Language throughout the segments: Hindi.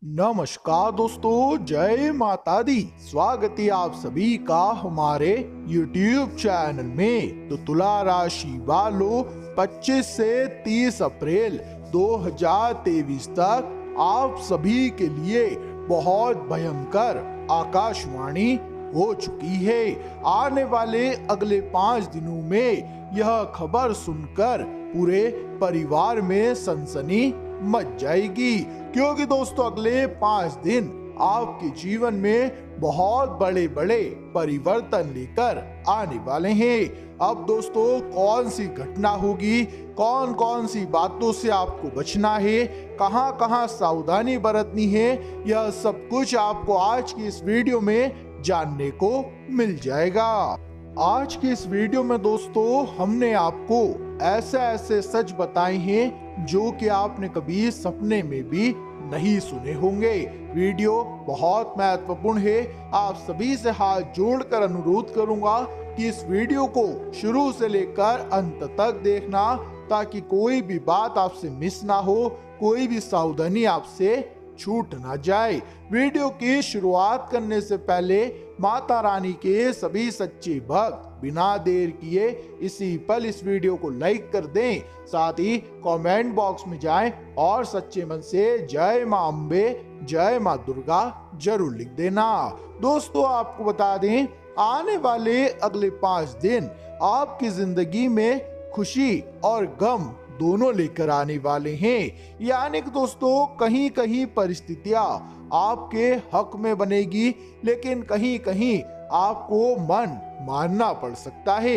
नमस्कार दोस्तों, जय माता दी। स्वागत है आप सभी का हमारे YouTube चैनल में। तो तुला राशि वालों, 25 से 30 अप्रैल 2023 तक आप सभी के लिए बहुत भयंकर आकाशवाणी हो चुकी है। आने वाले अगले 5 दिनों में यह खबर सुनकर पूरे परिवार में सनसनी मच जाएगी, क्योंकि दोस्तों अगले 5 दिन आपके जीवन में बहुत बड़े बड़े परिवर्तन लेकर आने वाले हैं। अब दोस्तों कौन सी घटना होगी, कौन कौन सी बातों से आपको बचना है, कहां कहां सावधानी बरतनी है, यह सब कुछ आपको आज की इस वीडियो में जानने को मिल जाएगा। आज की इस वीडियो में दोस्तों हमने आपको ऐसे ऐसे सच बताए हैं जो कि आपने कभी सपने में भी नहीं सुने होंगे। वीडियो बहुत महत्वपूर्ण है। आप सभी से हाथ जोड़कर अनुरोध करूंगा कि इस वीडियो को शुरू से लेकर अंत तक देखना, ताकि कोई भी बात आपसे मिस ना हो, कोई भी सावधानी आपसे छूट ना जाए। वीडियो की शुरुआत करने से पहले माता रानी के सभी सच्चे भक्त बिना देर किए इसी पल इस वीडियो को लाइक कर दें। साथ ही कमेंट बॉक्स में जाएं और सच्चे मन से जय मां अम्बे, जय मां दुर्गा जरूर लिख देना। दोस्तों आपको बता दें, आने वाले अगले 5 दिन आपकी जिंदगी में खुशी और गम दोनों लेकर आने वाले हैं। यानी कि दोस्तों कहीं कहीं परिस्थितियां आपके हक में बनेगी, लेकिन कहीं कहीं आपको मन मानना पड़ सकता है।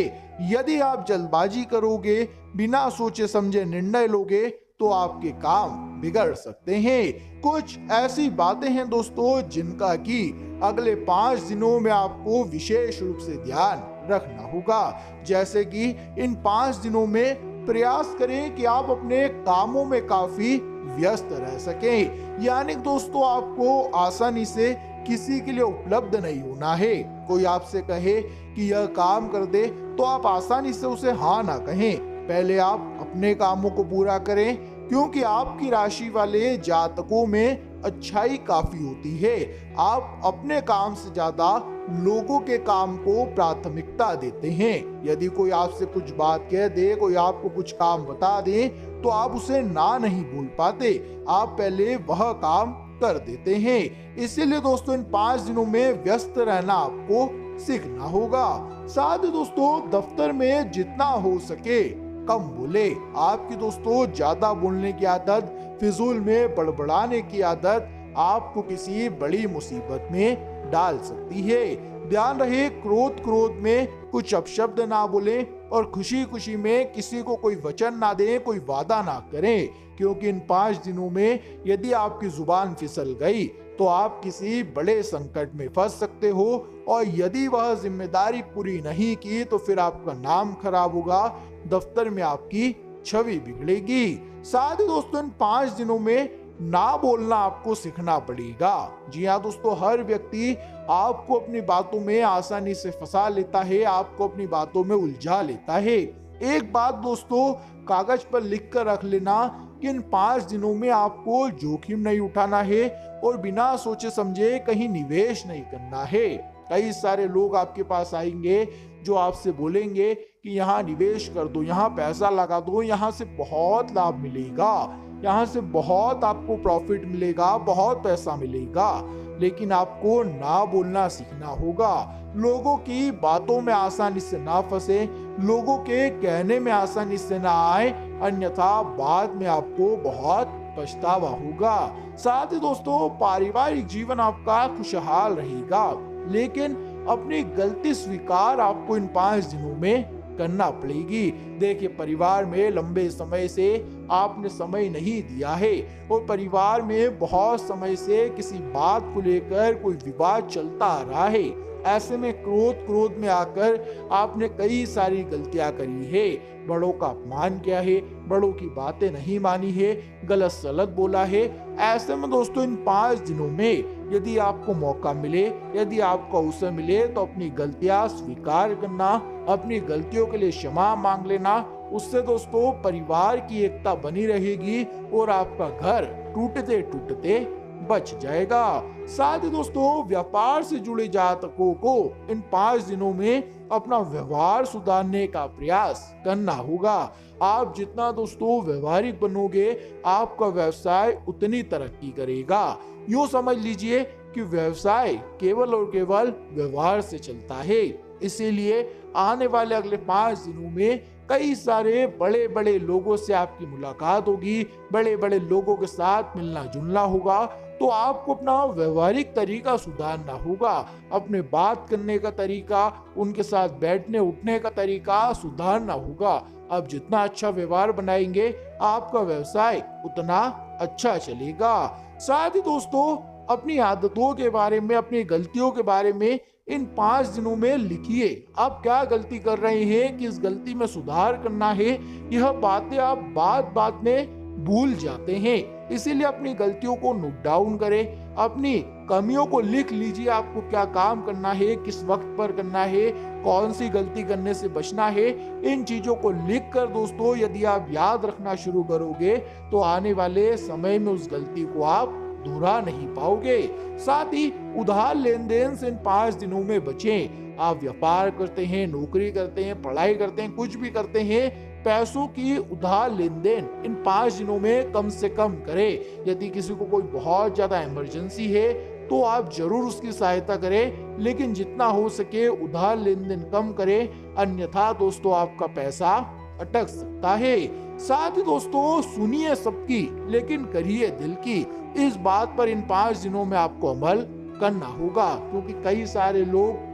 यदि आप जल्दबाजी करोगे, बिना सोचे समझे निर्णय लोगे, तो आपके काम बिगड़ सकते हैं। कुछ ऐसी बातें हैं दोस्तों जिनका कि अगले 5 दिनों में आपको विशेष रूप से ध्यान रखना होगा। जैसे कि इन 5 दिनों में प्रयास करें कि आप अपने कामों में काफी व्यस्त रह सकें। यानी दोस्तों आपको आसानी से किसी के लिए उपलब्ध नहीं होना है। कोई आपसे कहे कि यह काम कर दे तो आप आसानी से उसे हाँ ना कहें। पहले आप अपने कामों को पूरा करें, क्योंकि आपकी राशि वाले जातकों में अच्छाई काफी होती है। आप अपने काम से ज्यादा लोगों के काम को प्राथमिकता देते हैं। यदि कोई आपसे कुछ बात कह दे, कोई आपको कुछ काम बता दे, तो आप उसे ना नहीं बोल पाते, आप पहले वह काम कर देते हैं। इसीलिए दोस्तों इन 5 दिनों में व्यस्त रहना आपको सीखना होगा। साथ ही दोस्तों दफ्तर में जितना हो सके कम बोले। आपकी दोस्तों ज्यादा बोलने की आदत, फिजूल में बड़बड़ाने की आदत आपको किसी बड़ी मुसीबत में डाल सकती है। ध्यान रहे, क्रोध में कुछ अपशब्द ना बोलें और खुशी खुशी में किसी को कोई वचन ना दें, कोई वादा ना करें, क्योंकि इन 5 दिनों में यदि आपकी जुबान फिसल गई तो आप किसी बड़े संकट में फंस सकते हो, और यदि वह जिम्मेदारी पूरी नहीं की तो फिर आपका नाम खराब होगा, दफ्तर में आपकी छवि बिगड़ेगी। साथ ही दोस्तों इन 5 दिनों में ना बोलना आपको सीखना पड़ेगा। जी हाँ दोस्तों, हर व्यक्ति आपको अपनी बातों में आसानी से फंसा लेता है, आपको अपनी बातों में उलझा लेता है। एक बात दोस्तों कागज पर लिख कर रख लेना कि इन 5 दिनों में आपको जोखिम नहीं उठाना है और बिना सोचे समझे कहीं निवेश नहीं करना है। कई सारे लोग आपके पास आएंगे जो आपसे बोलेंगे कि यहाँ निवेश कर दो, यहाँ पैसा लगा दो, यहाँ से बहुत लाभ मिलेगा, यहाँ से बहुत आपको प्रॉफिट मिलेगा, बहुत पैसा मिलेगा। लेकिन आपको ना बोलना सीखना होगा। लोगों की बातों में आसानी से ना फंसे, लोगों के कहने में आसानी से ना आए, अन्यथा बाद में आपको बहुत पछतावा होगा। साथ ही दोस्तों पारिवारिक जीवन आपका खुशहाल रहेगा, लेकिन अपनी गलती स्वीकार आपको इन 5 दिनों में करना पड़ेगी। देखिए, परिवार में लंबे समय से आपने समय नहीं दिया है और परिवार में बहुत समय से किसी बात को लेकर कोई विवाद चलता आ रहा है। ऐसे में क्रोध में आकर आपने कई सारी गलतियां करी है। बड़ों का अपमान किया है, बड़ों की बातें नहीं मानी है, गलत सलत बोला है। ऐसे में दोस्तों इन 5 दिनों में यदि आपको मौका मिले, यदि आपको अवसर मिले, तो अपनी गलतियां स्वीकार करना, अपनी गलतियों के लिए क्षमा मांग लेना। उससे दोस्तों परिवार की एकता बनी रहेगी और आपका घर टूटते टूटते बच जाएगा। साथ ही दोस्तों व्यापार से जुड़े जातकों को इन 5 दिनों में अपना व्यवहार सुधारने का प्रयास करना होगा। आप जितना दोस्तों व्यवहारिक बनोगे, आपका व्यवसाय उतनी तरक्की करेगा। यूं समझ लीजिए कि व्यवसाय केवल और केवल व्यवहार से चलता है। इसीलिए आने वाले अगले 5 दिनों में कई सारे बड़े बड़े लोगों से आपकी मुलाकात होगी, बड़े बड़े लोगों के साथ मिलना जुलना होगा। तो आपको अपना व्यवहारिक तरीका सुधारना होगा, अपने बात करने का तरीका, उनके साथ बैठने उठने का तरीका सुधारना होगा। आप जितना अच्छा व्यवहार बनाएंगे, आपका व्यवसाय उतना अच्छा चलेगा। साथ ही दोस्तों अपनी आदतों के बारे में, अपनी गलतियों के बारे में इन 5 दिनों में लिखिए। आप क्या गलती कर रहे हैं, किस गलती में सुधार करना है, यह बातें आप बात बात में भूल जाते हैं। इसीलिए अपनी गलतियों को नोट डाउन करें, अपनी कमियों को लिख लीजिए। आपको क्या काम करना है, किस वक्त पर करना है, कौन सी गलती करने से बचना है, इन चीजों को लिख कर दोस्तों यदि आप याद रखना शुरू करोगे तो आने वाले समय में उस गलती को आप दोहरा नहीं पाओगे। साथ ही उधार लेन देन से इन 5 दिनों में बचें। आप व्यापार करते हैं, नौकरी करते हैं, पढ़ाई करते हैं, कुछ भी करते हैं, पैसों की उधार लेन देन इन 5 दिनों में कम से कम करें। यदि किसी को कोई बहुत ज्यादा इमरजेंसी है तो आप जरूर उसकी सहायता करें, लेकिन जितना हो सके उधार लेन देन कम करें, अन्यथा दोस्तों आपका पैसा अटक सकता है। साथ ही दोस्तों सुनिए सबकी लेकिन करिए दिल की। इस बात पर इन 5 दिनों में आपको अमल करना होगा, क्योंकि कई सारे लोग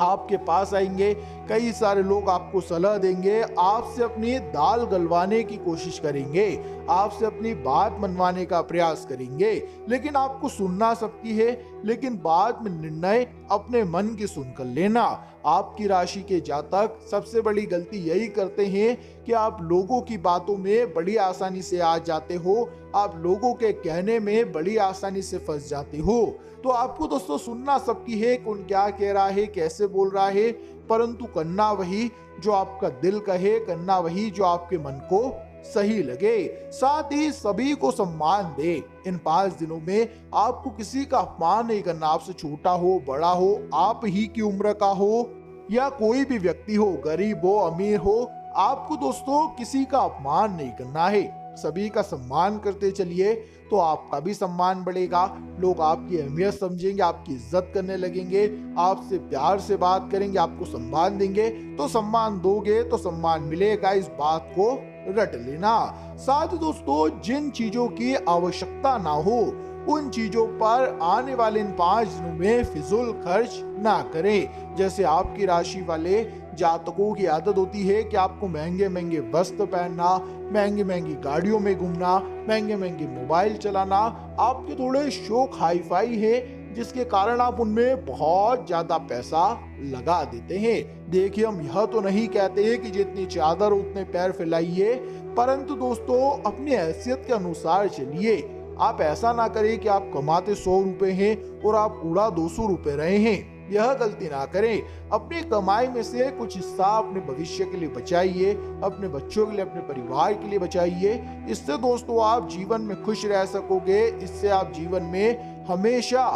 आपके पास आएंगे, कई सारे लोग आपको सलाह देंगे, आपसे अपनी दाल गलवाने की कोशिश करेंगे, आपसे अपनी बात मनवाने का प्रयास करेंगे, लेकिन आपको सुनना सबकी है, लेकिन बाद में निर्णय अपने मन की सुनकर लेना। आपकी राशि के जातक सबसे बड़ी गलती यही करते हैं कि आप लोगों की बातों में बड़ी आसानी से आ जाते हो, आप लोगों के कहने में बड़ी आसानी से फंस जाते हो। तो आपको दोस्तों सुनना सबकी है, कौन क्या कह रहा है, कैसे बोल रहा है, परंतु करना वही जो आपका दिल कहे, करना वही जो आपके मन को सही लगे। साथ ही सभी को सम्मान दे। इन 5 दिनों में आपको किसी का अपमान नहीं करना, आपसे छोटा हो बड़ा हो, आप ही की उम्र का हो या कोई भी व्यक्ति हो, गरीब हो अमीर हो, आपको दोस्तों किसी का अपमान नहीं करना है। सभी का सम्मान करते चलिए तो आपका भी सम्मान बढ़ेगा, लोग आपकी अहमियत समझेंगे, आपकी इज्जत करने लगेंगे, आपसे प्यार से बात करेंगे, आपको सम्मान देंगे। तो सम्मान दोगे तो सम्मान मिलेगा, इस बात को रट लेना। साथ ही दोस्तों जिन चीजों की आवश्यकता ना हो उन चीजों पर आने वाले इन 5 दिनों में फिजूल खर्च ना करें। जैसे आपकी राशि वाले जातकों की आदत होती है कि आपको महंगे महंगे वस्त्र पहनना, महंगी महंगी गाड़ियों में घूमना, महंगे महंगे मोबाइल चलाना, आपके थोड़े शौक हाई फाई है जिसके कारण आप उनमें बहुत ज्यादा पैसा लगा देते हैं। देखिए हम यह तो नहीं कहते कि जितनी चादर उतने पैर फैलाइए, परंतु दोस्तों अपनी हैसियत के अनुसार चलिए। आप ऐसा ना करें कि आप कमाते 100 रुपए हैं और आप उड़ा 200 रुपए रहे हैं, यह गलती ना करें। अपनी कमाई में से कुछ हिस्सा अपने भविष्य के लिए बचाइए, अपने बच्चों के लिए, अपने परिवार के लिए बचाइए। इससे दोस्तों आप जीवन में खुश रह सकोगे, इससे आप जीवन में हमेशा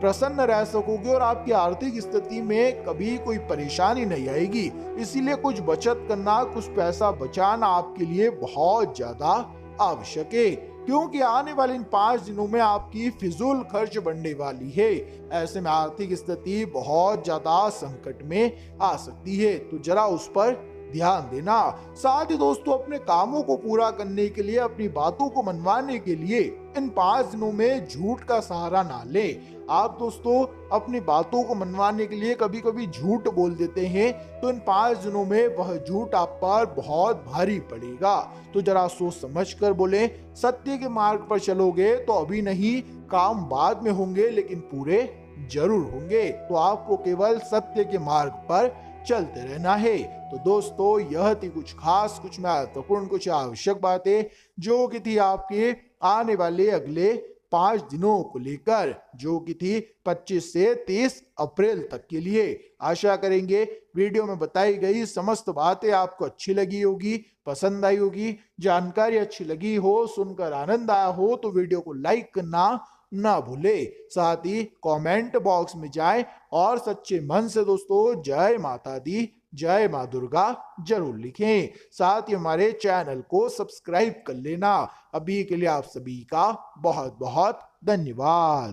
प्रसन्न रह सकोगे और आपकी आर्थिक स्थिति में कभी कोई परेशानी नहीं आएगी। इसीलिए कुछ बचत करना, कुछ पैसा बचाना आपके लिए बहुत ज्यादा आवश्यक है, क्योंकि आने वाले इन 5 दिनों में आपकी फिजूल खर्च बढ़ने वाली है। ऐसे में आर्थिक स्थिति बहुत ज्यादा संकट में आ सकती है, तो जरा उस पर ध्यान देना। साथ ही दोस्तों अपने कामों को पूरा करने के लिए, अपनी बातों को मनवाने के लिए इन 5 दिनों में झूठ का सहारा ना ले। आप दोस्तों अपनी बातों को मनवाने के लिए कभी कभी झूठ बोल देते हैं, तो इन 5 दिनों में वह झूठ आप पर बहुत भारी पड़ेगा। तो जरा सोच समझ कर बोले। सत्य के मार्ग पर चलोगे तो अभी नहीं, काम बाद में होंगे लेकिन पूरे जरूर होंगे। तो आपको केवल सत्य के मार्ग पर चलते रहना है। तो दोस्तों यह थी कुछ खास, कुछ महत्वपूर्ण, कुछ आवश्यक बातें जो कि थी आपके आने वाले अगले 5 दिनों को लेकर, जो कि थी 25 से 30 अप्रैल तक के लिए। आशा करेंगे वीडियो में बताई गई समस्त बातें आपको अच्छी लगी होगी, पसंद आई होगी। जानकारी अच्छी लगी हो, सुनकर आनंद आया हो तो वीडियो को लाइक करना ना भूले। साथ ही कमेंट बॉक्स में जाएं और सच्चे मन से दोस्तों जय माता दी, जय माँ दुर्गा जरूर लिखें। साथ ही हमारे चैनल को सब्सक्राइब कर लेना। अभी के लिए आप सभी का बहुत बहुत धन्यवाद।